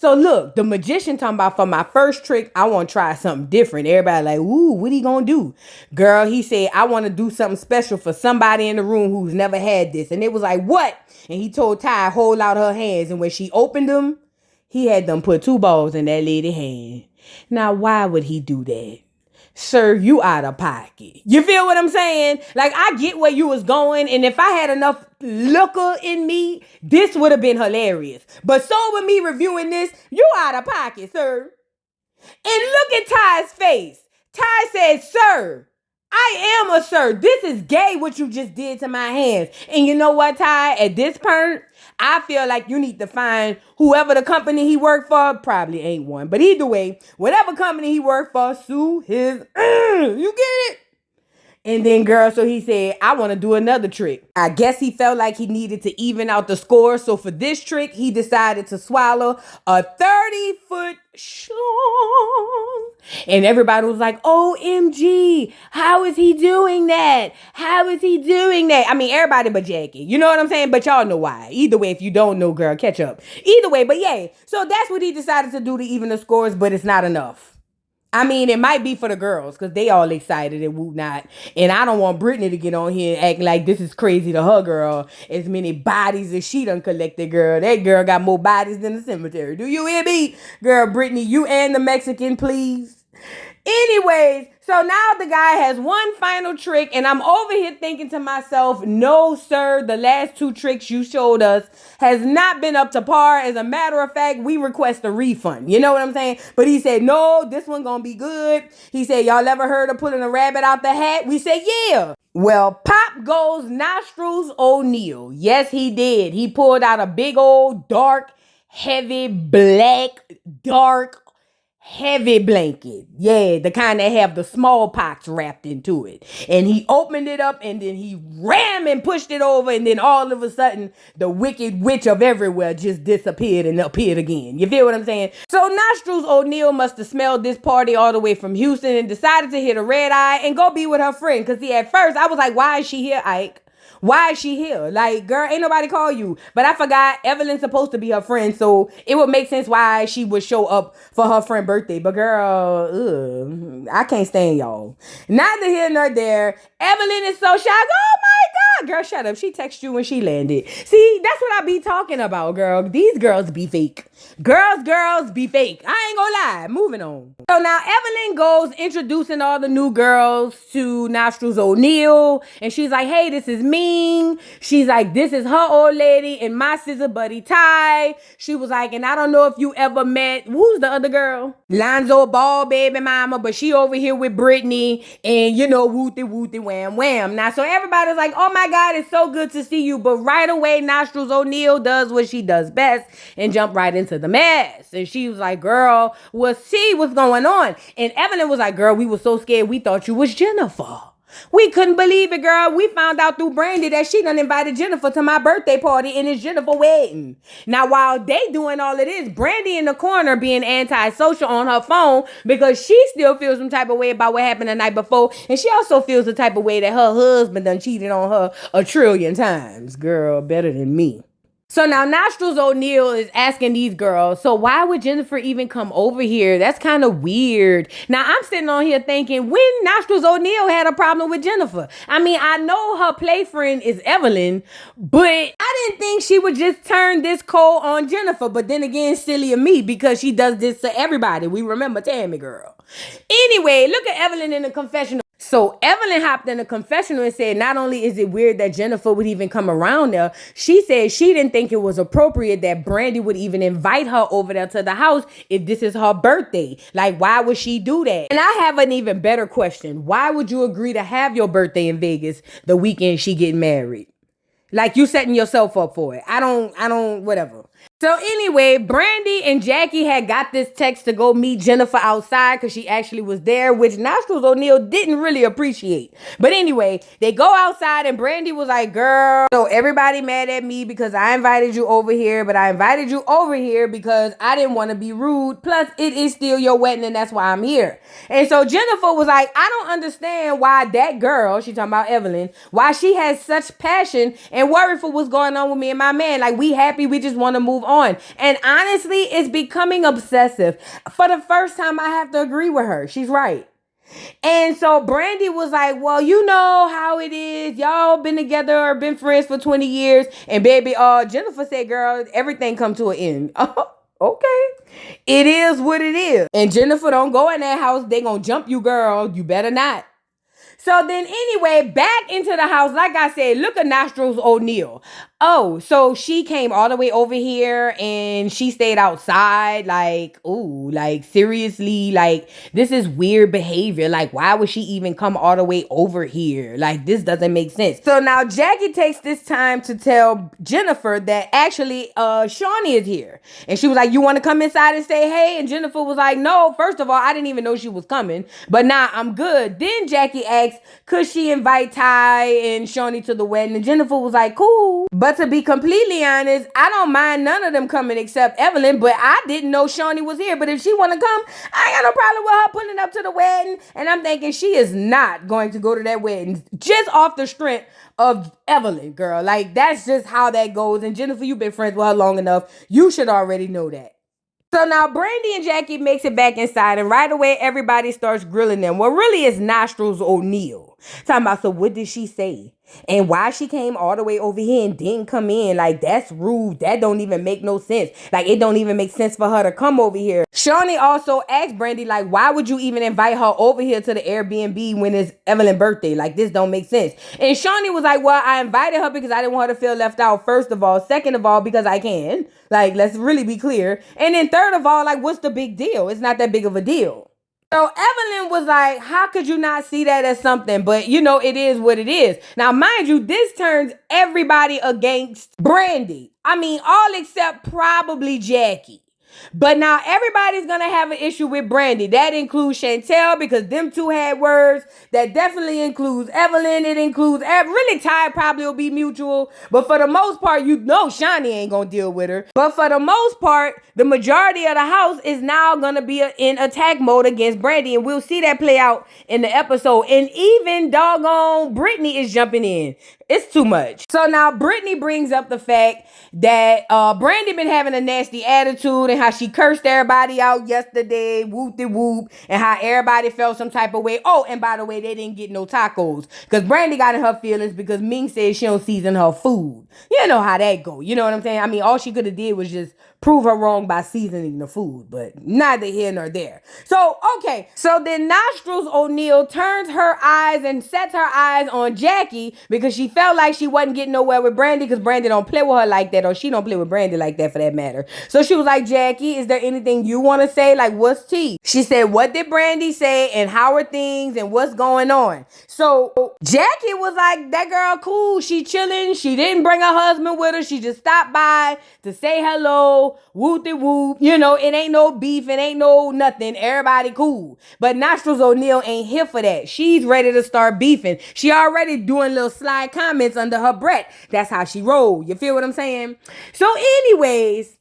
So look, the magician talking about for my first trick, I want to try something different. Everybody like, ooh, what he gonna do? Girl, he said, I want to do something special for somebody in the room who's never had this. And it was like, what? And he told Ty, hold out her hands. And when she opened them, he had them put 2 balls in that lady's hand. Now, why would he do that? Sir, you out of pocket. You feel what I'm saying? Like, I get where you was going, and if I had enough liquor in me, this would have been hilarious. But so with me reviewing this, you out of pocket, sir. And look at Ty's face. Ty said, sir, I am a sir. This is gay what you just did to my hands. And you know what, Ty? At this point, I feel like you need to find whoever the company he worked for, probably ain't one. But either way, whatever company he worked for, sue his, you get it? And then, girl, so he said, I want to do another trick. I guess he felt like he needed to even out the score. So for this trick, he decided to swallow a 30-foot schlong. And everybody was like, OMG, how is he doing that? How is he doing that? I mean, everybody but Jackie. You know what I'm saying? But y'all know why. Either way, if you don't know, girl, catch up. Either way, but yeah. So that's what he decided to do to even the scores, but it's not enough. I mean, it might be for the girls because they all excited and whatnot. And I don't want Brittany to get on here and act like this is crazy to her, girl. As many bodies as she done collected, girl. That girl got more bodies than the cemetery. Do you hear me? Girl, Brittany, you and the Mexican, please. Anyways, so now the guy has one final trick, and I'm over here thinking to myself, no, sir, the last 2 tricks you showed us has not been up to par. As a matter of fact, we request a refund. You know what I'm saying? But he said, no, this one gonna be good. He said, y'all ever heard of pulling a rabbit out the hat? We said, yeah. Well, pop goes Nostrils O'Neal. Yes, he did. He pulled out a big old dark, heavy, black, dark, heavy blanket. Yeah, the kind that have the smallpox wrapped into it. And he opened it up and then he rammed and pushed it over, and then all of a sudden the wicked witch of everywhere just disappeared and appeared again. You feel what I'm saying? So Nostrils O'Neal must have smelled this party all the way from Houston and decided to hit a red eye and go be with her friend. Because see, at first I was like, why is she here, Ike? Why is she here? Like, girl, ain't nobody call you. But I forgot Evelyn's supposed to be her friend, so it would make sense why she would show up for her friend's birthday. But girl, I can't stand y'all. Neither here nor there. Evelyn is so shocked. Oh my God. Girl, shut up. She texted you when she landed. See, that's what I be talking about, girl. These girls be fake. Girls be fake. I ain't gonna lie. Moving on. So now Evelyn goes introducing all the new girls to Nostrils O'Neal. And she's like, hey, this is me. She's like, this is her old lady and my sister buddy Ty. She was like, and I don't know if you ever met, who's the other girl? Lonzo Ball baby mama, but she over here with Brittany and you know, wooty wham wham. Now, so everybody's like, oh my God, it's so good to see you. But right away, Nostrils O'Neal does what she does best and jump right into the mess. And she was like, girl, see what's going on. And Evelyn was like, girl, we were so scared. We thought you was Jennifer. We couldn't believe it, girl. We found out through Brandy that she done invited Jennifer to my birthday party and it's Jennifer wedding. Now, while they doing all of this, Brandy in the corner being antisocial on her phone because she still feels some type of way about what happened the night before. And she also feels the type of way that her husband done cheated on her 1,000,000,000 times. Girl, better than me. So now Nostrils O'Neal is asking these girls, so why would Jennifer even come over here? That's kind of weird. Now I'm sitting on here thinking, when Nostrils O'Neal had a problem with Jennifer? I mean, I know her play friend is Evelyn, but I didn't think she would just turn this cold on Jennifer. But then again, silly of me, because she does this to everybody. We remember Tammy girl. Anyway, look at Evelyn in the confessional. So Evelyn hopped in the confessional and said, not only is it weird that Jennifer would even come around there, she said she didn't think it was appropriate that Brandy would even invite her over there to the house if this is her birthday. Like, why would she do that? And I have an even better question. Why would you agree to have your birthday in Vegas the weekend she get married? Like, you setting yourself up for it. I don't, whatever. So anyway, Brandy and Jackie had got this text to go meet Jennifer outside because she actually was there, which Nostrils O'Neal didn't really appreciate. But anyway, they go outside and Brandy was like, girl, so everybody mad at me because I invited you over here, but I invited you over here because I didn't want to be rude. Plus, it is still your wedding and that's why I'm here. And so Jennifer was like, I don't understand why that girl, she talking about Evelyn, why she has such passion and worry for what's going on with me and my man. Like, we happy, we just want to move move on. And honestly, it's becoming obsessive. For the first time, I have to agree with her. She's right. And so Brandy was like, well, you know how it is. Y'all been together or been friends for 20 years. And baby, Jennifer said, girl, everything come to an end. Okay. It is what it is. And Jennifer, don't go in that house. They gonna jump you, girl. You better not. So then anyway, back into the house, like I said, look at Nostrils O'Neal. Oh, so she came all the way over here and she stayed outside. Like, ooh, like seriously, like this is weird behavior. Like, why would she even come all the way over here? Like, this doesn't make sense. So now Jackie takes this time to tell Jennifer that actually Shaunie is here. And she was like, you want to come inside and say hey? And Jennifer was like, no, first of all, I didn't even know she was coming. But nah, I'm good. Then Jackie asked, could she invite Ty and Shaunie to the wedding? And Jennifer was like, cool. But to be completely honest, I don't mind none of them coming except Evelyn, but I didn't know Shaunie was here. But if she want to come, I ain't got no problem with her pulling up to the wedding. And I'm thinking she is not going to go to that wedding just off the strength of Evelyn, girl. Like, that's just how that goes. And Jennifer, you've been friends with her long enough. You should already know that. So now Brandy and Jackie makes it back inside, and right away everybody starts grilling them. Well, really it's Nostrils O'Neal. Talking about, so what did she say? And why she came all the way over here and didn't come in? Like, that's rude. That don't even make no sense. Like, it don't even make sense for her to come over here. Shaunie also asked Brandy, like, why would you even invite her over here to the Airbnb when it's Evelyn's birthday? Like, this don't make sense. And Shaunie was like, well, I invited her because I didn't want her to feel left out, first of all. Second of all, because I can. Like, let's really be clear. And then third of all, like, what's the big deal? It's not that big of a deal. So Evelyn was like, how could you not see that as something? But, you know, it is what it is. Now, mind you, this turns everybody against Brandy. I mean, all except probably Jackie. But now everybody's going to have an issue with Brandy. That includes Chantel because them two had words. That definitely includes Evelyn. It includes, really Ty probably will be mutual. But for the most part, you know Shaunie ain't going to deal with her. But for the most part, the majority of the house is now going to be in attack mode against Brandy. And we'll see that play out in the episode. And even doggone Brittany is jumping in. It's too much. So now Brittany brings up the fact that Brandy been having a nasty attitude and how she cursed everybody out yesterday, whoop-de-whoop, and how everybody felt some type of way. Oh, and by the way, they didn't get no tacos because Brandy got in her feelings because Ming said she don't season her food. You know how that go. You know what I'm saying? I mean, all she could have did was just prove her wrong by seasoning the food, but neither here nor there. So, okay. So then Nostrils O'Neal turns her eyes and sets her eyes on Jackie because she felt like she wasn't getting nowhere with Brandy because Brandy don't play with her like that, or she don't play with Brandy like that for that matter. So she was like, Jackie, is there anything you want to say? Like, what's tea? She said, what did Brandy say and how are things and what's going on? So Jackie was like, that girl cool. She chilling. She didn't bring her husband with her. She just stopped by to say hello. Whoop-de-whoop. You know, it ain't no beef. It ain't no nothing. Everybody cool. But Nostrils O'Neal ain't here for that. She's ready to start beefing. She already doing little sly comments under her breath. That's how she roll. You feel what I'm saying? So anyways,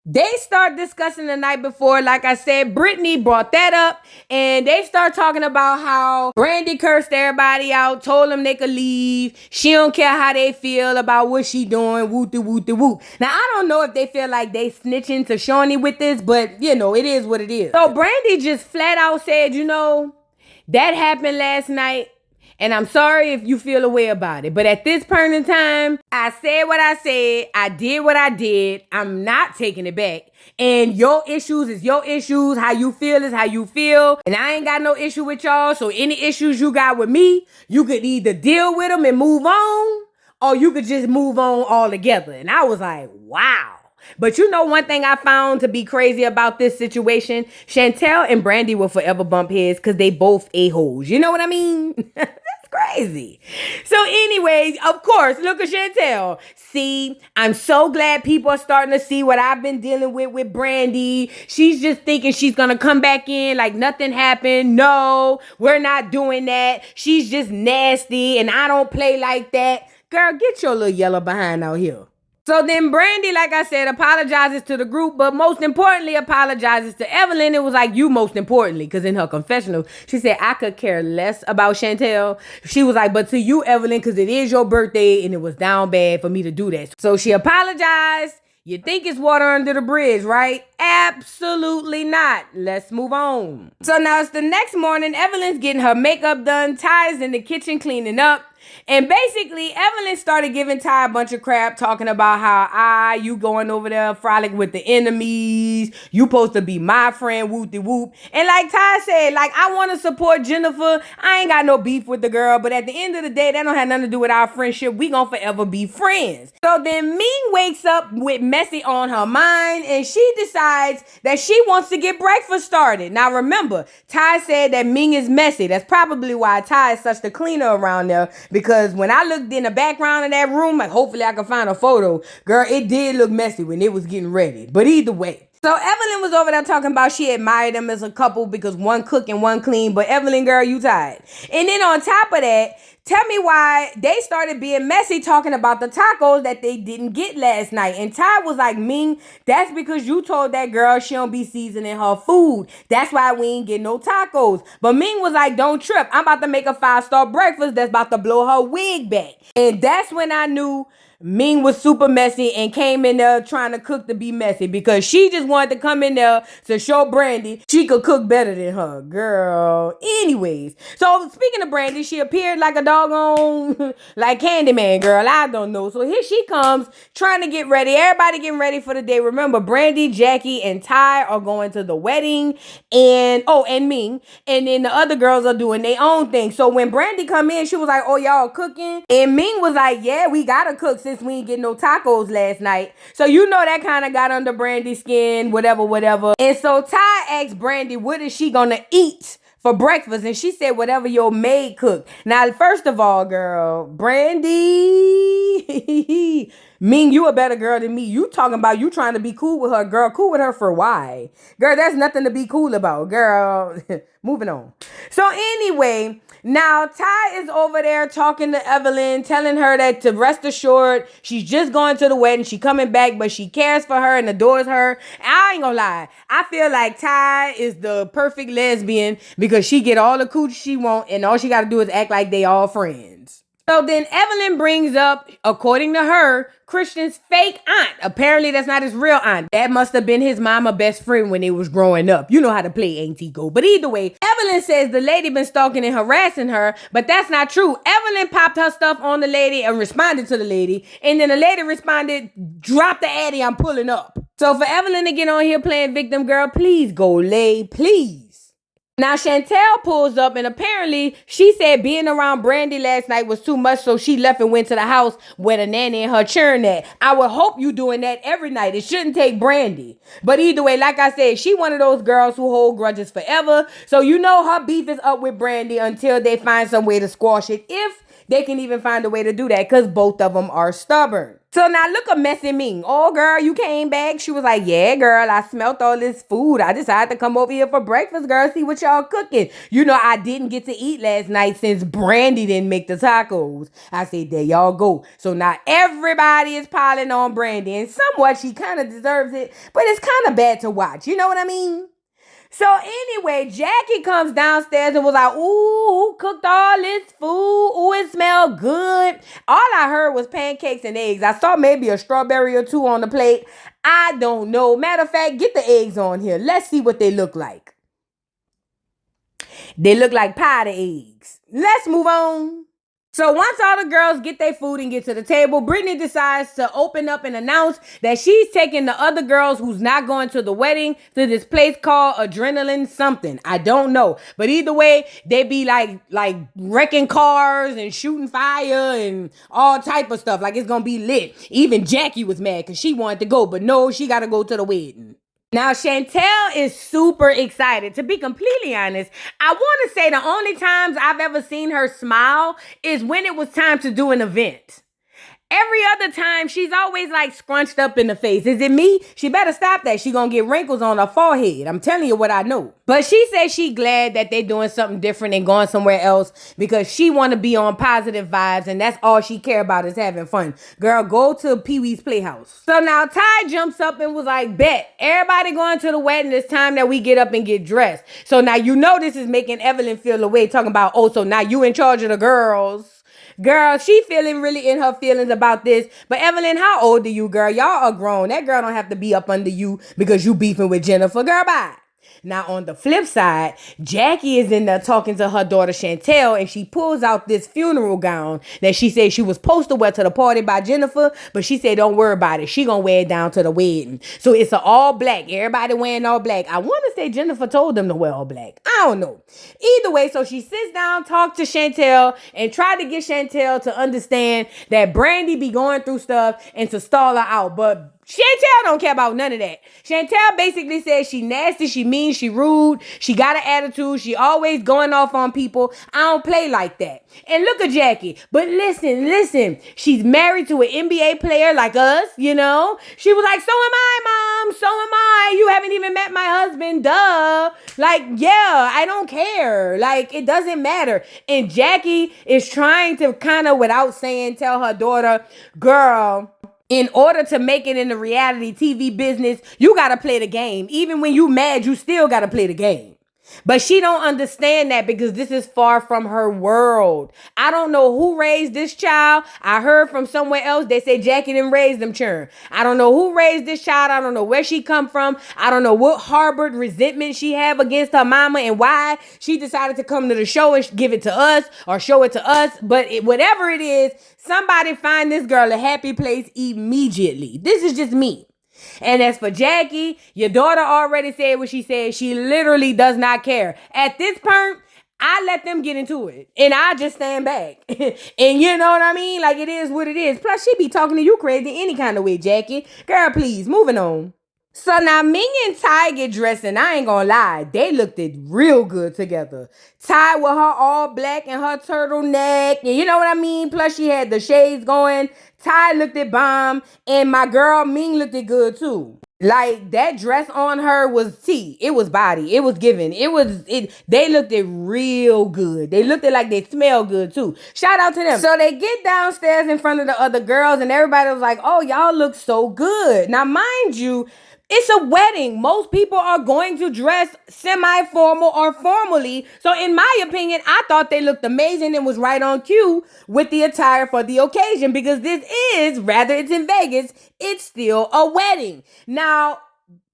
they start discussing the night before. Like I said, Brittany brought that up and they start talking about how Brandy cursed everybody out, told them they could leave. She don't care how they feel about what she doing. Whoop-de-whoop-de-whoop. Now, I don't know if they feel like they snitching to Shaunie with this, but you know, it is what it is. So Brandy just flat out said, you know, that happened last night. And I'm sorry if you feel a way about it. But at this point in time, I said what I said. I did what I did. I'm not taking it back. And your issues is your issues. How you feel is how you feel. And I ain't got no issue with y'all. So any issues you got with me, you could either deal with them and move on, or you could just move on altogether. And I was like, wow. But you know one thing I found to be crazy about this situation? Chantel and Brandy will forever bump heads because they both a-holes. You know what I mean? That's crazy. So anyways, of course, look at Chantel. See, I'm so glad people are starting to see what I've been dealing with Brandy. She's just thinking she's going to come back in like nothing happened. No, we're not doing that. She's just nasty and I don't play like that. Girl, get your little yellow behind out here. So then Brandy, like I said, apologizes to the group, but most importantly, apologizes to Evelyn. It was like, you most importantly, because in her confessional, she said, I could care less about Chantel. She was like, but to you, Evelyn, because it is your birthday and it was down bad for me to do that. So she apologized. You think it's water under the bridge, right? Absolutely not. Let's move on. So now it's the next morning. Evelyn's getting her makeup done. Ty's in the kitchen cleaning up. And basically, Evelyn started giving Ty a bunch of crap, talking about how you going over there frolic with the enemies. You supposed to be my friend, whoop-de-whoop. And like Ty said, like, I want to support Jennifer. I ain't got no beef with the girl, but at the end of the day, that don't have nothing to do with our friendship. We gonna forever be friends. So then Ming wakes up with Messy on her mind, and she decides that she wants to get breakfast started. Now remember, Ty said that Ming is messy. That's probably why Ty is such the cleaner around there. Because when I looked in the background of that room, like hopefully I can find a photo, girl, it did look messy when it was getting ready. But either way. So Evelyn was over there talking about she admired them as a couple because one cook and one clean. But Evelyn, girl, you tired. And then on top of that, tell me why they started being messy talking about the tacos that they didn't get last night. And Ty was like, Ming, that's because you told that girl she don't be seasoning her food. That's why we ain't get no tacos. But Ming was like, don't trip. I'm about to make a 5-star breakfast that's about to blow her wig back. And that's when I knew Ming was super messy and came in there trying to cook to be messy because she just wanted to come in there to show Brandy she could cook better than her. Girl. Anyways. So speaking of Brandy, she appeared like a doggone like Candyman, girl. I don't know. So here she comes trying to get ready. Everybody getting ready for the day. Remember, Brandy, Jackie, and Ty are going to the wedding. And Ming. And then the other girls are doing their own thing. So when Brandy come in, she was like, oh, y'all cooking? And Ming was like, yeah, we gotta cook since we ain't get no tacos last night. So you know that kind of got under Brandy's skin, whatever. And so Ty asked Brandy, what is she gonna eat for breakfast? And she said, whatever your maid cooked. Now, first of all, girl, Brandy, Ming, you a better girl than me. You talking about you trying to be cool with her, girl. Cool with her for why? Girl, there's nothing to be cool about, girl. Moving on. So anyway, now Ty is over there talking to Evelyn, telling her that to rest assured, she's just going to the wedding. She coming back, but she cares for her and adores her. And I ain't gonna lie. I feel like Ty is the perfect lesbian because she get all the coochie she want and all she got to do is act like they all friends. So then Evelyn brings up, according to her, Christian's fake aunt. Apparently that's not his real aunt. That must have been his mama best friend when they was growing up. You know how to play Auntie Go. But either way, Evelyn says the lady been stalking and harassing her, but that's not true. Evelyn popped her stuff on the lady and responded to the lady. And then the lady responded, drop the addy, I'm pulling up. So for Evelyn to get on here playing victim, girl, please go lay, please. Now, Chantel pulls up, and apparently she said being around Brandy last night was too much, so she left and went to the house where the nanny and her churn at. I would hope you doing that every night. It shouldn't take Brandy. But either way, like I said, she one of those girls who hold grudges forever. So you know her beef is up with Brandy until they find some way to squash it, if they can even find a way to do that, because both of them are stubborn. So now look at Messy Ming. Oh, girl, you came back. She was like, yeah, girl, I smelt all this food. I decided to come over here for breakfast, girl, see what y'all cooking. You know, I didn't get to eat last night since Brandy didn't make the tacos. I said, there y'all go. So now everybody is piling on Brandy, and somewhat she kind of deserves it, but it's kind of bad to watch. You know what I mean? So anyway, Jackie comes downstairs and was like, ooh, who cooked all this food? Ooh, it smelled good. All I heard was pancakes and eggs. I saw maybe a strawberry or two on the plate. I don't know. Matter of fact, get the eggs on here. Let's see what they look like. They look like pie eggs. Let's move on. So once all the girls get their food and get to the table, Brittany decides to open up and announce that she's taking the other girls who's not going to the wedding to this place called Adrenaline something. I don't know. But either way, they be like wrecking cars and shooting fire and all type of stuff. Like it's going to be lit. Even Jackie was mad because she wanted to go, but no, she got to go to the wedding. Now, Chantel is super excited. To be completely honest, I want to say the only times I've ever seen her smile is when it was time to do an event. Every other time, she's always like scrunched up in the face. Is it me? She better stop that. She gonna get wrinkles on her forehead. I'm telling you what I know. But she says she glad that they doing something different and going somewhere else because she want to be on positive vibes and that's all she care about is having fun. Girl, go to Pee-wee's Playhouse. So now Ty jumps up and was like, bet, everybody going to the wedding. It's time that we get up and get dressed. So now you know this is making Evelyn feel away talking about, oh, so now you in charge of the girls. Girl, she feeling really in her feelings about this. But Evelyn, how old are you, girl? Y'all are grown. That girl don't have to be up under you because you beefing with Jennifer. Girl, bye. Now, on the flip side, Jackie is in there talking to her daughter Chantel, and she pulls out this funeral gown that she said she was supposed to wear to the party by Jennifer, but she said, don't worry about it. She gonna wear it down to the wedding. So it's an all black. Everybody wearing all black. I want to say Jennifer told them to wear all black. I don't know. Either way, so she sits down, talks to Chantel, and try to get Chantel to understand that Brandy be going through stuff and to stall her out. But Chantel don't care about none of that. Chantel basically says she nasty, she mean, she rude, she got an attitude, she always going off on people. I don't play like that. And look at Jackie. But listen, she's married to an NBA player like us, you know? She was like, so am I, Mom, so am I. You haven't even met my husband, duh. Like, yeah, I don't care. Like, it doesn't matter. And Jackie is trying to kind of, without saying, tell her daughter, girl, in order to make it in the reality TV business, you got to play the game. Even when you mad, you still got to play the game. But she don't understand that because this is far from her world. I don't know who raised this child. I heard from somewhere else. They say Jackie didn't raise them churn. I don't know who raised this child. I don't know where she come from. I don't know what harbored resentment she have against her mama and why she decided to come to the show and give it to us or show it to us. But whatever it is, somebody find this girl a happy place immediately. This is just me. And as for Jackie, your daughter already said what she said. She literally does not care. At this point, I let them get into it. And I just stand back. And you know what I mean? Like, it is what it is. Plus, she be talking to you crazy any kind of way, Jackie. Girl, please, moving on. So now Ming and Ty get dressed, and I ain't gonna lie, they looked it real good together. Ty with her all black and her turtleneck, and you know what I mean? Plus she had the shades going. Ty looked it bomb, and my girl Ming looked it good too. Like, that dress on her was tea. It was body. It was given. They looked it real good. They looked it like they smell good too. Shout out to them. So they get downstairs in front of the other girls, and everybody was like, oh, y'all look so good. Now, mind you, it's a wedding. Most people are going to dress semi-formal or formally. So in my opinion, I thought they looked amazing and was right on cue with the attire for the occasion because this is, rather it's in Vegas, it's still a wedding. Now,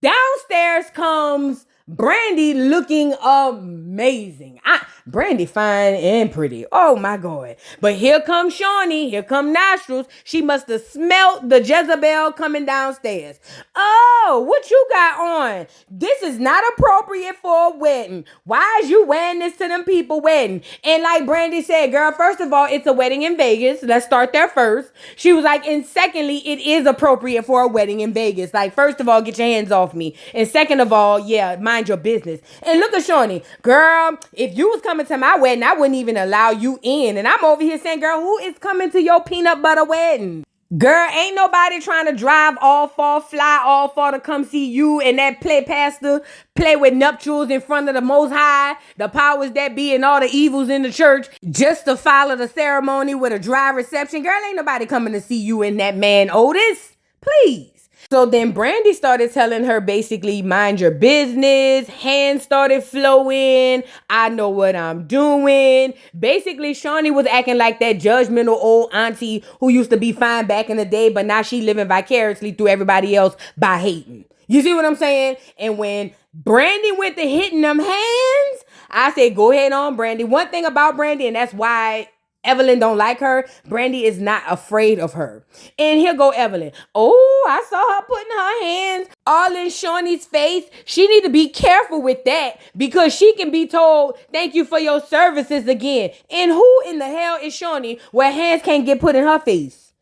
downstairs comes Brandy looking amazing. Brandy fine and pretty. Oh my God. But here comes Shaunie. Here come Nostrils. She must have smelt the Jezebel coming downstairs. Oh, what you got on? This is not appropriate for a wedding. Why is you wearing this to them people wedding? And like Brandy said, girl, first of all, it's a wedding in Vegas. Let's start there first. She was like, and secondly, it is appropriate for a wedding in Vegas. Like, first of all, get your hands off me. And second of all, yeah, mind your business. And look at Shaunie. Girl, if you was coming to my wedding, I wouldn't even allow you in. And I'm over here saying, girl, who is coming to your peanut butter wedding? Girl, ain't nobody trying to drive all far, fly all far to come see you and that play with nuptials in front of the Most High, the powers that be and all the evils in the church just to follow the ceremony with a dry reception. Girl, ain't nobody coming to see you and that man Otis. Please. So then Brandy started telling her basically, mind your business. Hands started flowing. I know what I'm doing. Basically, Shaunie was acting like that judgmental old auntie who used to be fine back in the day, but now she living vicariously through everybody else by hating. You see what I'm saying? And when Brandy went to hitting them hands, I said, go ahead on, Brandy. One thing about Brandy, and that's why Evelyn don't like her, Brandy is not afraid of her. And here go Evelyn. Oh, I saw her putting her hands all in Shaunie's face. She need to be careful with that because she can be told, thank you for your services again. And who in the hell is Shaunie where hands can't get put in her face?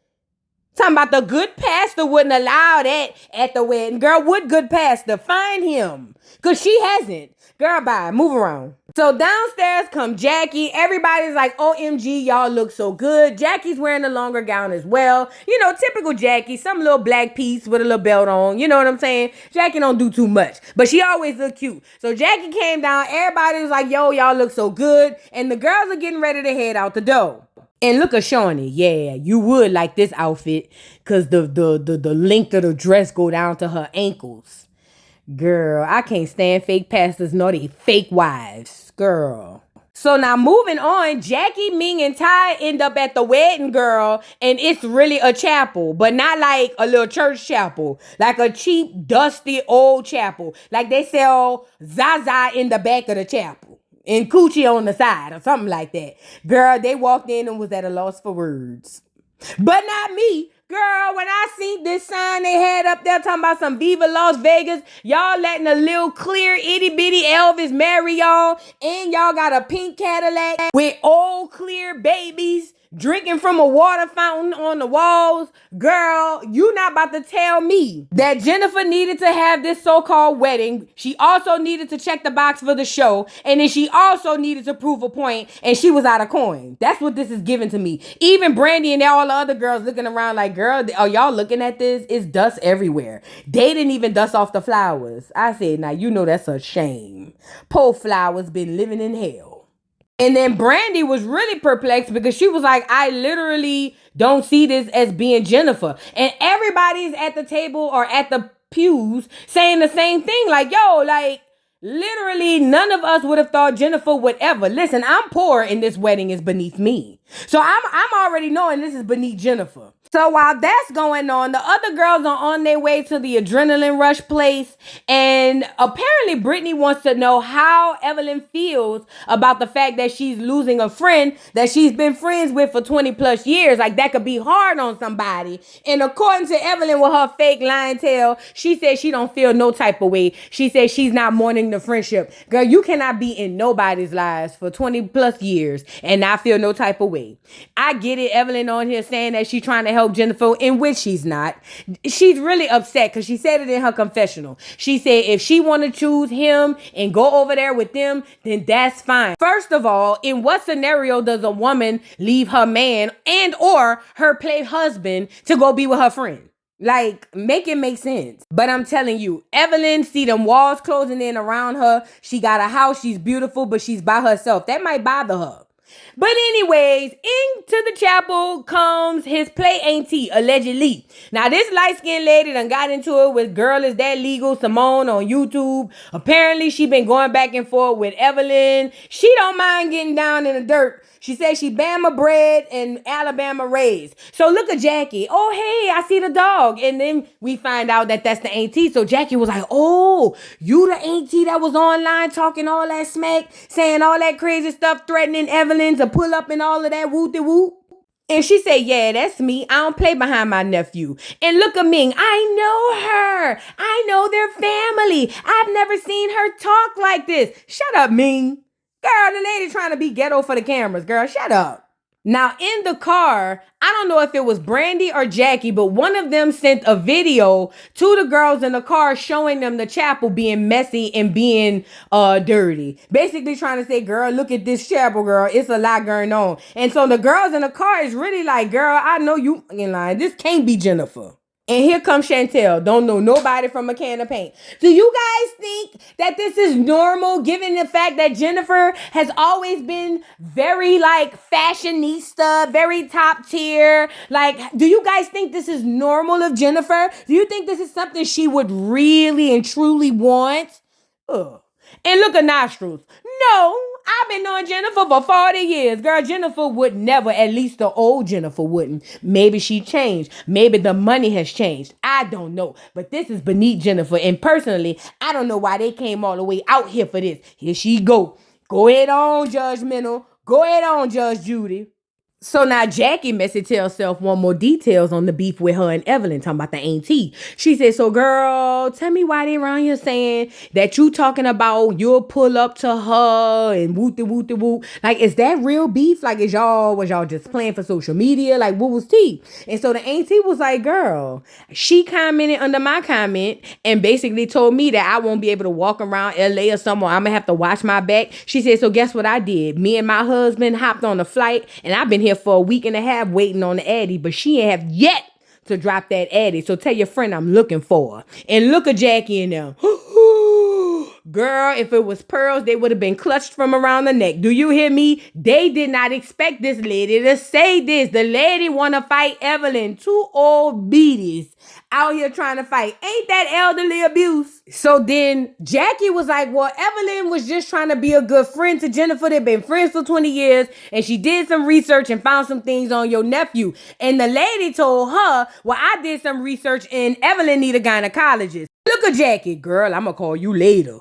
Talking about the good pastor wouldn't allow that at the wedding. Girl, what good pastor? Find him. Because she hasn't. Girl, bye. Move around. So downstairs come Jackie. Everybody's like, OMG, y'all look so good. Jackie's wearing a longer gown as well. You know, typical Jackie. Some little black piece with a little belt on. You know what I'm saying? Jackie don't do too much. But she always look cute. So Jackie came down. Everybody was like, yo, y'all look so good. And the girls are getting ready to head out the door. And look at Shaunie. Yeah, you would like this outfit because the length of the dress go down to her ankles. Girl, I can't stand fake pastors nor they fake wives. Girl. So now moving on, Jackie, Ming, and Ty end up at the wedding, girl, and it's really a chapel, but not like a little church chapel, like a cheap, dusty old chapel. Like they sell Zaza in the back of the chapel and coochie on the side or something like that. Girl, they walked in and was at a loss for words. But not me. Girl, when I seen this sign they had up there talking about some Viva Las Vegas, y'all letting a little clear itty bitty Elvis marry y'all, and y'all got a pink Cadillac with old clear babies drinking from a water fountain on the walls. Girl, you not about to tell me that Jennifer needed to have this so-called wedding. She also needed to check the box for the show, and then she also needed to prove a point, and she was out of coin. That's what this is giving to me. Even Brandy and all the other girls looking around like, girl, are y'all looking at this? It's dust everywhere. They didn't even dust off the flowers. I said, now you know that's a shame. Poor flowers been living in hell. And then Brandy was really perplexed because she was like, I literally don't see this as being Jennifer. And everybody's at the table or at the pews saying the same thing. Like, yo, like, literally none of us would have thought Jennifer would ever. Listen, I'm poor and this wedding is beneath me. So I'm already knowing this is beneath Jennifer. So while that's going on, the other girls are on their way to the adrenaline rush place. And apparently Brittany wants to know how Evelyn feels about the fact that she's losing a friend that she's been friends with for 20 plus years. Like that could be hard on somebody. And according to Evelyn with her fake lying tale, she said she don't feel no type of way. She said she's not mourning the friendship. Girl, you cannot be in nobody's lives for 20 plus years and not feel no type of way. I get it. Evelyn on here saying that she's trying to help Jennifer, in which she's not. She's really upset because she said it in her confessional. She said if she want to choose him and go over there with them, then that's fine. First of all, in what scenario does a woman leave her man and or her play husband to go be with her friend? Like, make it make sense. But I'm telling you, Evelyn see them walls closing in around her. She got a house. She's beautiful, but she's by herself. That might bother her. But anyways, into the chapel comes his play auntie, allegedly. Now, this light-skinned lady done got into it with Girl Is That Legal Simone on YouTube. Apparently, she been going back and forth with Evelyn. She don't mind getting down in the dirt. She says she Bama bred and Alabama raised. So look at Jackie. Oh, hey, I see the dog. And then we find out that that's the auntie. So Jackie was like, oh, you the auntie that was online talking all that smack, saying all that crazy stuff, threatening Evelyn to pull up and all of that whoop-de-whoop. And she said, yeah, that's me. I don't play behind my nephew. And look at Ming. I know her. I know their family. I've never seen her talk like this. Shut up, Ming. Girl, the lady trying to be ghetto for the cameras. Girl, shut up. Now, in the car, I don't know if it was Brandy or Jackie, but one of them sent a video to the girls in the car showing them the chapel being messy and being dirty. Basically trying to say, girl, look at this chapel, girl. It's a lot going on. And so the girls in the car is really like, girl, I know you fucking lying. This can't be Jennifer. And here comes Chantel. Don't know nobody from a can of paint. Do you guys think that this is normal, given the fact that Jennifer has always been very like fashionista, very top tier? Like, do you guys think this is normal of Jennifer? Do you think this is something she would really and truly want? Ugh. And look at nostrils. No, I've been knowing Jennifer for 40 years. Girl, Jennifer would never, at least the old Jennifer wouldn't. Maybe she changed. Maybe the money has changed. I don't know. But this is beneath Jennifer. And personally, I don't know why they came all the way out here for this. Here she go. Go ahead on, Judgmental. Go ahead on, Judge Judy. So now Jackie messaged herself one more details on the beef with her and Evelyn, talking about the auntie. She said, so girl, tell me why they around here saying that you talking about you'll pull up to her and whoop-de-whoop-de-whoop. Like, is that real beef? Like, was y'all just playing for social media? Like, what was tea? And so the auntie was like, girl, she commented under my comment and basically told me that I won't be able to walk around LA or somewhere. I'm gonna have to watch my back. She said, so guess what I did? Me and my husband hopped on a flight and I've been here for a week and a half waiting on the Addy, but she ain't have yet to drop that Addy. So tell your friend I'm looking for her. And look at Jackie and them. Girl, if it was pearls, they would have been clutched from around the neck. Do you hear me? They did not expect this lady to say this. The lady want to fight Evelyn. Two old beaties out here trying to fight. Ain't that elderly abuse? So then Jackie was like, well, Evelyn was just trying to be a good friend to Jennifer. They've been friends for 20 years. And she did some research and found some things on your nephew. And the lady told her, well, I did some research and Evelyn need a gynecologist. Look at Jackie. Girl, I'm going to call you later.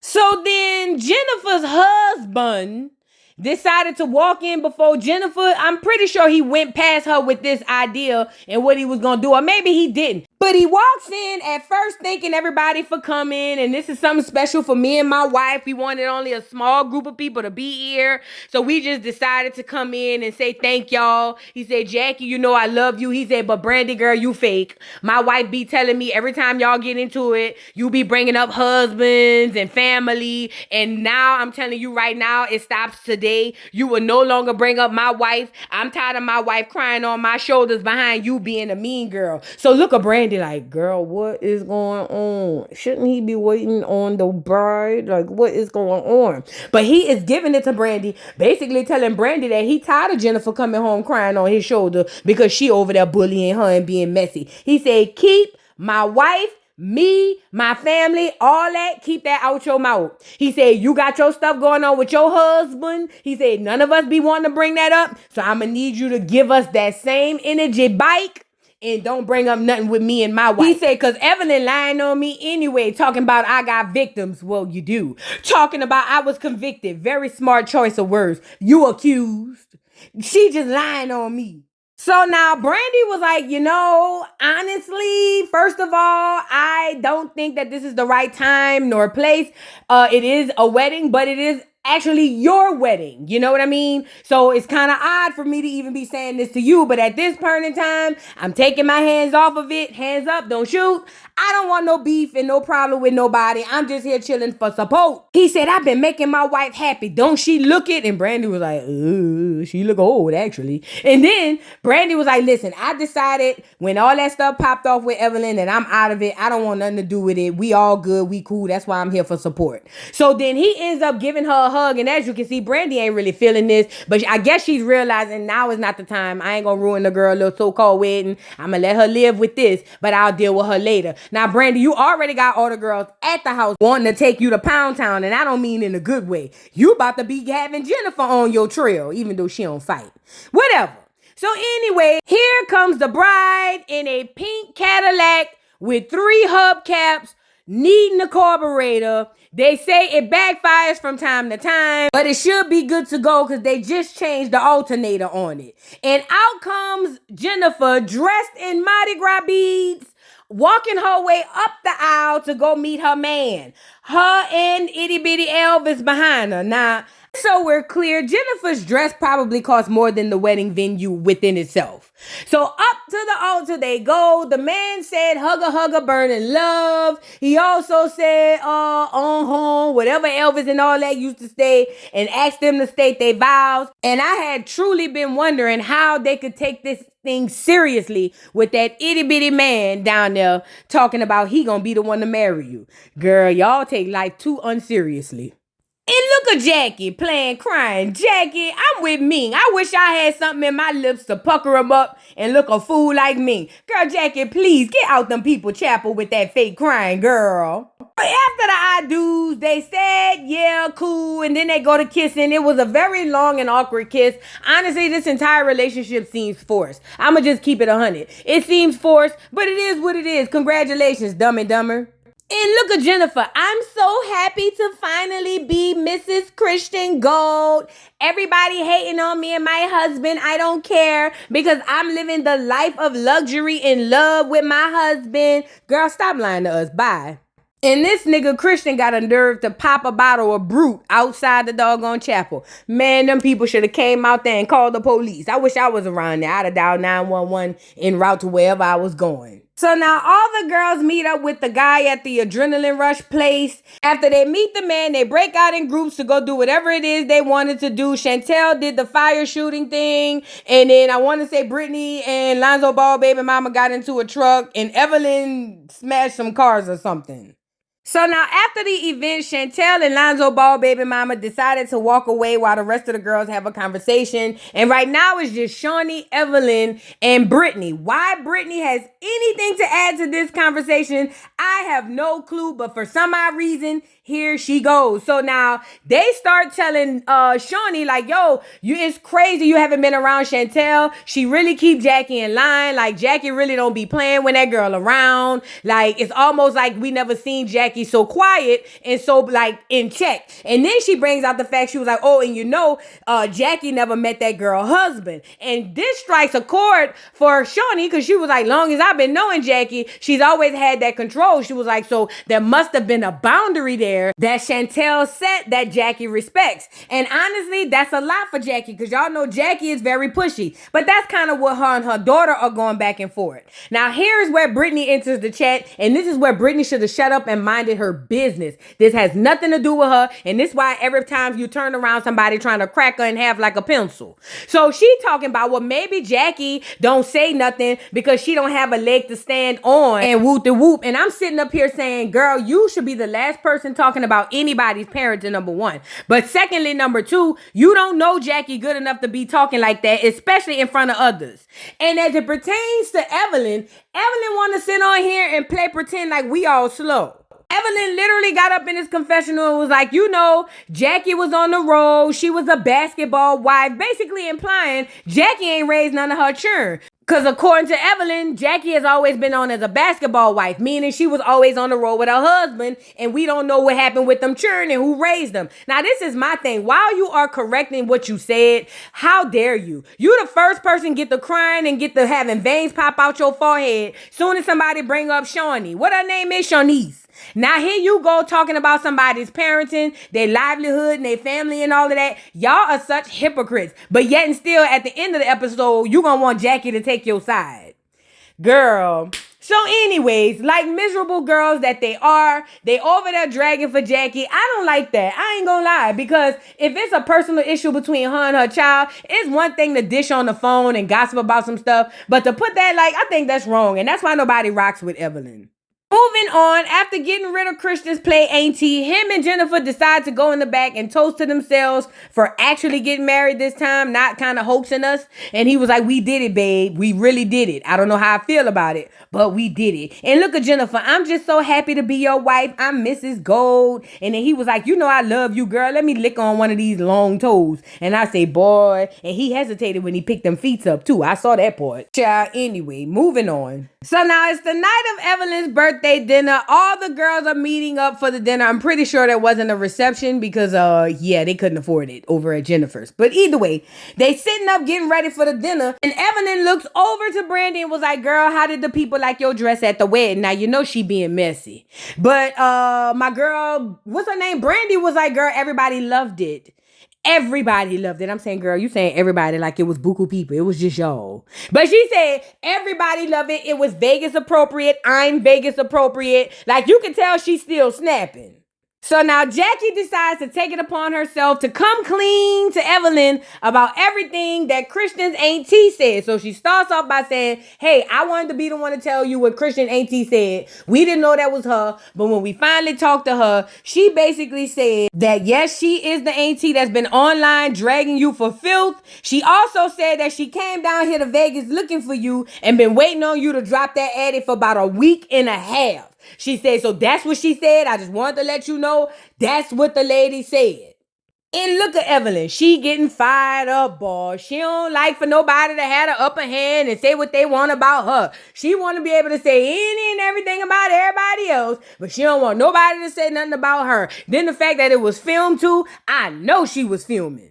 So then Jennifer's husband decided to walk in before Jennifer. I'm pretty sure he went past her with this idea and what he was going to do. Or maybe he didn't. But he walks in at first thanking everybody for coming. And this is something special for me and my wife. We wanted only a small group of people to be here. So we just decided to come in and say thank y'all. He said, Jackie, you know I love you. He said, but Brandy, girl, you fake. My wife be telling me every time y'all get into it, you be bringing up husbands and family. And now I'm telling you right now, it stops today. You will no longer bring up my wife. I'm tired of my wife crying on my shoulders behind you being a mean girl. So look at Brandy like, girl, what is going on? Shouldn't he be waiting on the bride? Like, what is going on? But he is giving it to Brandy, basically telling Brandy that he tired of Jennifer coming home crying on his shoulder because she over there bullying her and being messy. He said, keep my wife, me, my family, all that, keep that out your mouth. He said, you got your stuff going on with your husband. He said, none of us be wanting to bring that up. So I'm going to need you to give us that same energy bike. And don't bring up nothing with me and my wife. He said, because Evelyn lying on me anyway, talking about I got victims. Well, you do. Talking about I was convicted. Very smart choice of words. You accused. She just lying on me. So now Brandy was like, you know, honestly, first of all, I don't think that this is the right time nor place. It is a wedding, but it is actually your wedding. You know what I mean? So it's kind of odd for me to even be saying this to you. But at this point in time, I'm taking my hands off of it. Hands up, don't shoot. I don't want no beef and no problem with nobody. I'm just here chilling for support. He said, I've been making my wife happy. Don't she look it? And Brandy was like, she look old, actually. And then Brandy was like, listen, I decided when all that stuff popped off with Evelyn that I'm out of it. I don't want nothing to do with it. We all good. We cool. That's why I'm here for support. So then he ends up giving her a hug. And as you can see, Brandy ain't really feeling this. But I guess she's realizing now is not the time. I ain't going to ruin the girl little so-called wedding. I'm going to let her live with this. But I'll deal with her later. Now, Brandy, you already got all the girls at the house wanting to take you to Pound Town, and I don't mean in a good way. You about to be having Jennifer on your trail, even though she don't fight. Whatever. So anyway, here comes the bride in a pink Cadillac with 3 hubcaps, needing a carburetor. They say it backfires from time to time, but it should be good to go because they just changed the alternator on it. And out comes Jennifer dressed in Mardi Gras beads, walking her way up the aisle to go meet her man. Her and itty bitty Elvis behind her. Now, so we're clear, Jennifer's dress probably cost more than the wedding venue within itself. So up to the altar they go. The man said, hugga, burning love. He also said, whatever Elvis and all that used to say, and asked them to state their vows. And I had truly been wondering how they could take this thing seriously with that itty bitty man down there talking about he gonna be the one to marry you. Girl, y'all take life too unseriously. And look at Jackie playing crying. Jackie, I'm with Ming. I wish I had something in my lips to pucker them up and look a fool like me. Girl, Jackie, please get out them people chapel with that fake crying, girl. But after the I do's, they said, yeah, cool. And then they go to kissing. It was a very long and awkward kiss. Honestly, this entire relationship seems forced. I'ma just keep it 100. It seems forced, but it is what it is. Congratulations, Dumb and Dumber. And look at Jennifer. I'm so happy to finally be Mrs. Christian Gold. Everybody hating on me and my husband. I don't care because I'm living the life of luxury and love with my husband. Girl, stop lying to us. Bye. And this nigga Christian got a nerve to pop a bottle of Brute outside the doggone chapel. Man, them people should have came out there and called the police. I wish I was around there. I'd have dialed 911 en route to wherever I was going. So now all the girls meet up with the guy at the adrenaline rush place. After they meet the man, they break out in groups to go do whatever it is they wanted to do. Chantel did the fire shooting thing. And then I want to say Brittany and Lonzo Ball baby mama got into a truck. And Evelyn smashed some cars or something. So now after the event, Chantel and Lonzo Ball baby mama decided to walk away while the rest of the girls have a conversation. And right now it's just Shaunie, Evelyn, and Brittany. Why Brittany has anything to add to this conversation, I have no clue. But for some odd reason, here she goes. So now they start telling Shaunie like, yo, it's crazy you haven't been around Chantel. She really keep Jackie in line. Like Jackie really don't be playing when that girl around. Like it's almost like we never seen Jackie so quiet and so like in check. And then she brings out the fact she was like, oh, and Jackie never met that girl husband. And this strikes a chord for Shaunie because she was like, long as I've been knowing Jackie, she's always had that control. She was like, so there must have been a boundary there that Chantel set that Jackie respects. And honestly, that's a lot for Jackie because y'all know Jackie is very pushy. But that's kind of what her and her daughter are going back and forth. Now, here's where Brittany enters the chat. And this is where Brittany should have shut up and minded her business. This has nothing to do with her. And this is why every time you turn around somebody trying to crack her in half like a pencil. So she talking about, well, maybe Jackie don't say nothing because she don't have a leg to stand on and whoop the whoop. And I'm sitting up here saying, girl, you should be the last person talking about anybody's parenting, number one. But secondly, number two, you don't know Jackie good enough to be talking like that, especially in front of others. And as it pertains to Evelyn want to sit on here and play pretend like we all slow. Evelyn literally got up in his confessional and was like, Jackie was on the road. She was a basketball wife, basically implying Jackie ain't raised none of her children. Because according to Evelyn, Jackie has always been on as a basketball wife, meaning she was always on the road with her husband, and we don't know what happened with them children and who raised them. Now, this is my thing. While you are correcting what you said, how dare you? You the first person get to crying and get to having veins pop out your forehead soon as somebody bring up Shaunie. What her name is? Shaunie. Now here you go talking about somebody's parenting, their livelihood, and their family and all of that. Y'all are such hypocrites. But yet and still at the end of the episode, you gonna want Jackie to take your side. Girl. So anyways, like miserable girls that they are, they over there dragging for Jackie. I don't like that. I ain't gonna lie. Because if it's a personal issue between her and her child, it's one thing to dish on the phone and gossip about some stuff. But to put that I think that's wrong. And that's why nobody rocks with Evelyn. Moving on, after getting rid of Christian's play auntie, him and Jennifer decide to go in the back and toast to themselves for actually getting married this time, not kind of hoaxing us. And he was like, we did it, babe. We really did it. I don't know how I feel about it, but we did it. And look at Jennifer. I'm just so happy to be your wife. I'm Mrs. Gold. And then he was like, I love you, girl. Let me lick on one of these long toes. And I say, boy. And he hesitated when he picked them feet up, too. I saw that part. Child, anyway, moving on. So now it's the night of Evelyn's birthday dinner. All the girls are meeting up for the dinner. I'm pretty sure there wasn't a reception because, they couldn't afford it over at Jennifer's. But either way, they sitting up getting ready for the dinner. And Evelyn looks over to Brandy and was like, girl, how did the people like your dress at the wedding? Now, she being messy. But my girl, what's her name? Brandy was like, girl, everybody loved it. Everybody loved it. I'm saying, girl, you saying everybody like it was buku people. It was just y'all. But she said everybody loved it. It was Vegas appropriate. I'm Vegas appropriate. Like you can tell she's still snapping. So now Jackie decides to take it upon herself to come clean to Evelyn about everything that Christian's auntie said. So she starts off by saying, hey, I wanted to be the one to tell you what Christian auntie said. We didn't know that was her. But when we finally talked to her, she basically said that, yes, she is the auntie that's been online dragging you for filth. She also said that she came down here to Vegas looking for you and been waiting on you to drop that addy for about a week and a half. She said, so that's what she said. I just wanted to let you know that's what the lady said. And look at Evelyn. She getting fired up, boy. She don't like for nobody to have the upper hand and say what they want about her. She want to be able to say any and everything about everybody else, but she don't want nobody to say nothing about her. Then the fact that it was filmed too, I know she was filming.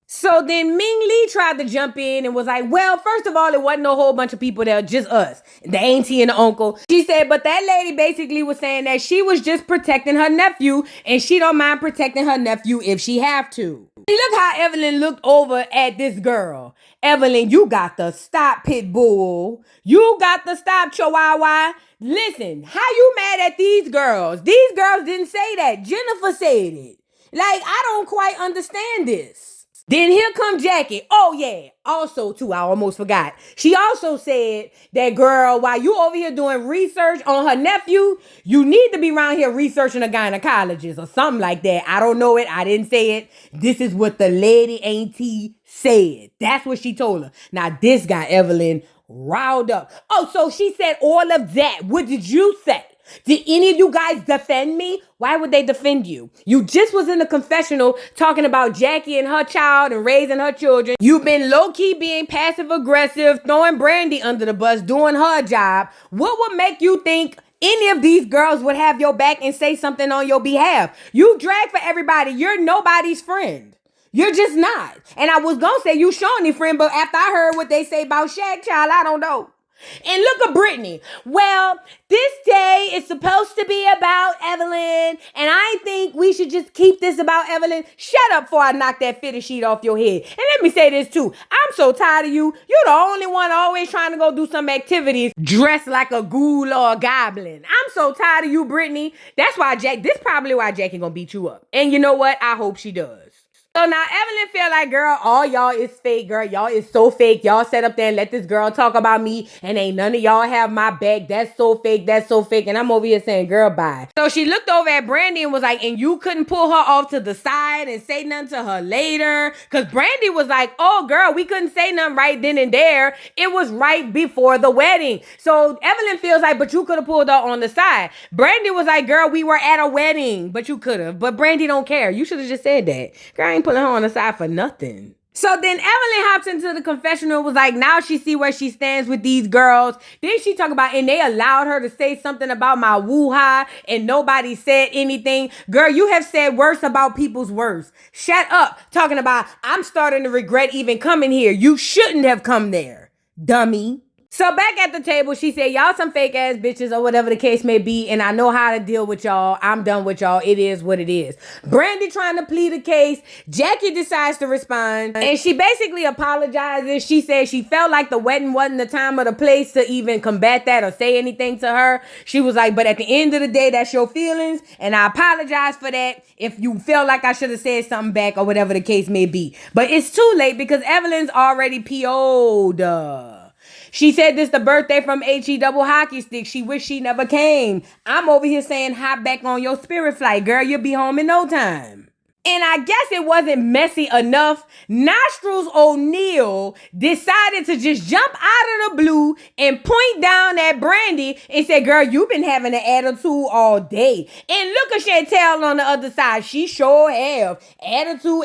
So then Ming Lee tried to jump in and was like, well, first of all, it wasn't a whole bunch of people there, just us, the auntie and the uncle. She said, but that lady basically was saying that she was just protecting her nephew and she don't mind protecting her nephew if she have to. Look how Evelyn looked over at this girl. Evelyn, you got to stop, Pitbull. You got to stop, Chihuahua. Listen, how you mad at these girls? These girls didn't say that. Jennifer said it. Like, I don't quite understand this. Then here come Jackie. Oh yeah. Also too, I almost forgot. She also said that, girl, while you over here doing research on her nephew, you need to be around here researching a gynecologist or something like that. I don't know it. I didn't say it. This is what the lady auntie said. That's what she told her. Now this got Evelyn riled up. Oh, so she said all of that. What did you say? Did any of you guys defend me? Why would they defend you? You just was in the confessional talking about Jackie and her child and raising her children. You've been low-key being passive-aggressive, throwing Brandy under the bus, doing her job. What would make you think any of these girls would have your back and say something on your behalf? You drag for everybody. You're nobody's friend. You're just not. And I was going to say you Shaunie friend, but after I heard what they say about Shaq, child, I don't know. And look at Brittany. Well, this day is supposed to be about Evelyn, and I think we should just keep this about Evelyn. Shut up before I knock that fitted sheet off your head. And let me say this too. I'm so tired of you. You're the only one always trying to go do some activities dressed like a ghoul or a goblin. I'm so tired of you, Brittany. That's why this probably why Jackie gonna beat you up. And you know what? I hope she does. So now Evelyn feel like, girl, all y'all is fake, girl. Y'all is so fake. Y'all sat up there and let this girl talk about me, and ain't none of y'all have my back. That's so fake. That's so fake. And I'm over here saying, girl, bye. So she looked over at Brandy and was like, and you couldn't pull her off to the side and say nothing to her later? Because Brandy was like, oh, girl, we couldn't say nothing right then and there. It was right before the wedding. So Evelyn feels like, but you could have pulled her on the side. Brandy was like, girl, we were at a wedding, but you could have. But Brandy don't care. You should have just said that. Girl, I ain't pulling her on the side for nothing. So then Evelyn hops into the confessional, was like, now she see where she stands with these girls. Then she talk about, and they allowed her to say something about my woo-ha, and nobody said anything. Girl, you have said worse about people's worst. Shut up. Talking about, I'm starting to regret even coming here. You shouldn't have come there, dummy. So back at the table, she said, y'all some fake ass bitches or whatever the case may be, and I know how to deal with y'all. I'm done with y'all. It is what it is. Brandy trying to plead the case. Jackie decides to respond, and she basically apologizes. She said she felt like the wedding wasn't the time or the place to even combat that or say anything to her. She was like, but at the end of the day, that's your feelings, and I apologize for that if you felt like I should have said something back or whatever the case may be. But it's too late because Evelyn's already PO'd. She said this the birthday from HE double hockey stick. She wished she never came. I'm over here saying hop back on your spirit flight. Girl, you'll be home in no time. And I guess it wasn't messy enough. Nostrils O'Neal decided to just jump out of the blue and point down at Brandy and say, girl, you've been having an attitude all day. And look at Chantel on the other side. She sure have. Attitude,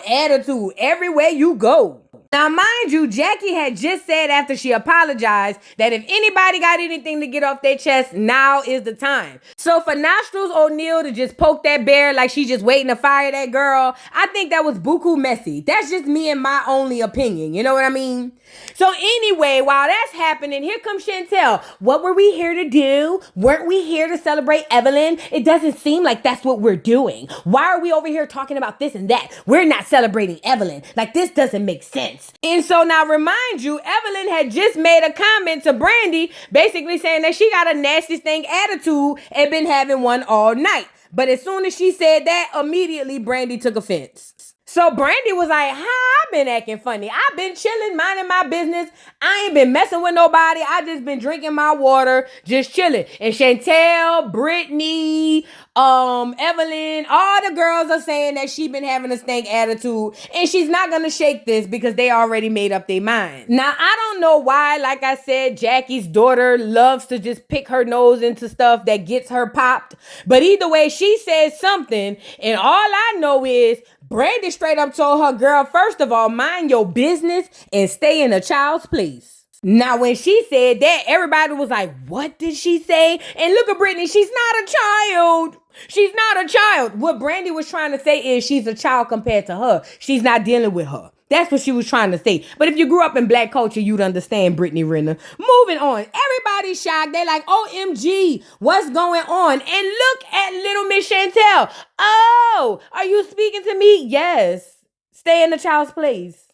everywhere you go. Now, mind you, Jackie had just said after she apologized that if anybody got anything to get off their chest, now is the time. So for Nostrils O'Neal to just poke that bear like she's just waiting to fire that girl, I think that was buku messy. That's just me and my only opinion. You know what I mean? So anyway, while that's happening, here comes Chantel. What were we here to do? Weren't we here to celebrate Evelyn? It doesn't seem like that's what we're doing. Why are we over here talking about this and that? We're not celebrating Evelyn. Like, this doesn't make sense. And so now remind you, Evelyn had just made a comment to Brandy, basically saying that she got a nasty stank attitude and been having one all night. But as soon as she said that, immediately Brandy took offense. So Brandy was like, I've been acting funny. I've been chilling, minding my business. I ain't been messing with nobody. I just been drinking my water, just chilling. And Chantel, Brittany, Evelyn, all the girls are saying that she been having a stank attitude, and she's not going to shake this because they already made up their mind. Now, I don't know why, like I said, Jackie's daughter loves to just pick her nose into stuff that gets her popped. But either way, she said something, and all I know is Brandy straight up told her, girl, first of all, mind your business and stay in a child's place. Now, when she said that, everybody was like, what did she say? And look at Brittany, she's not a child. She's not a child. What Brandy was trying to say is she's a child compared to her. She's not dealing with her. That's what she was trying to say. But if you grew up in black culture, you'd understand, Brittany Renner. Moving on. Everybody's shocked. They're like, OMG, what's going on? And look at little Miss Chantel. Oh, are you speaking to me? Yes. Stay in the child's place.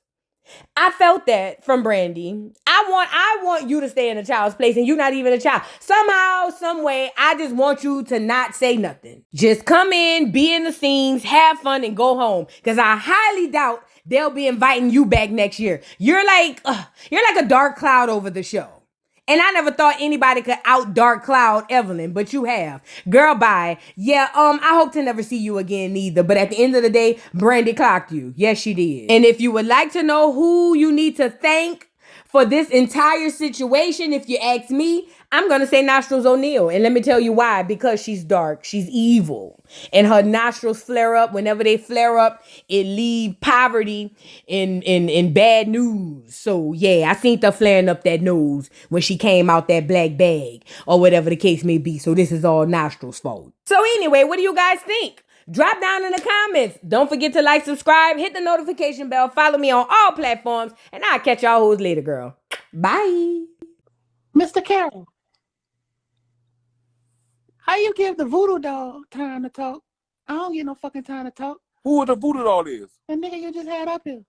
I felt that from Brandy. I want you to stay in a child's place and you're not even a child. Somehow, some way, I just want you to not say nothing. Just come in, be in the scenes, have fun, and go home. Because I highly doubt they'll be inviting you back next year. You're like a dark cloud over the show. And I never thought anybody could out dark cloud Evelyn, but you have. Girl, bye. Yeah, I hope to never see you again neither. But at the end of the day, Brandy clocked you. Yes, she did. And if you would like to know who you need to thank for this entire situation, if you ask me, I'm going to say Nostrils O'Neal. And let me tell you why. Because she's dark. She's evil. And her nostrils flare up. Whenever they flare up, it leave poverty in bad news. So, yeah, I seen her flaring up that nose when she came out that black bag or whatever the case may be. So this is all Nostrils' fault. So anyway, what do you guys think? Drop down in the comments. Don't forget to like, subscribe, hit the notification bell, follow me on all platforms, and I'll catch y'all hoes later, girl. Bye. Mr. Carroll, how you give the voodoo doll time to talk? I don't get no fucking time to talk. Who the voodoo doll is? The nigga you just had up here.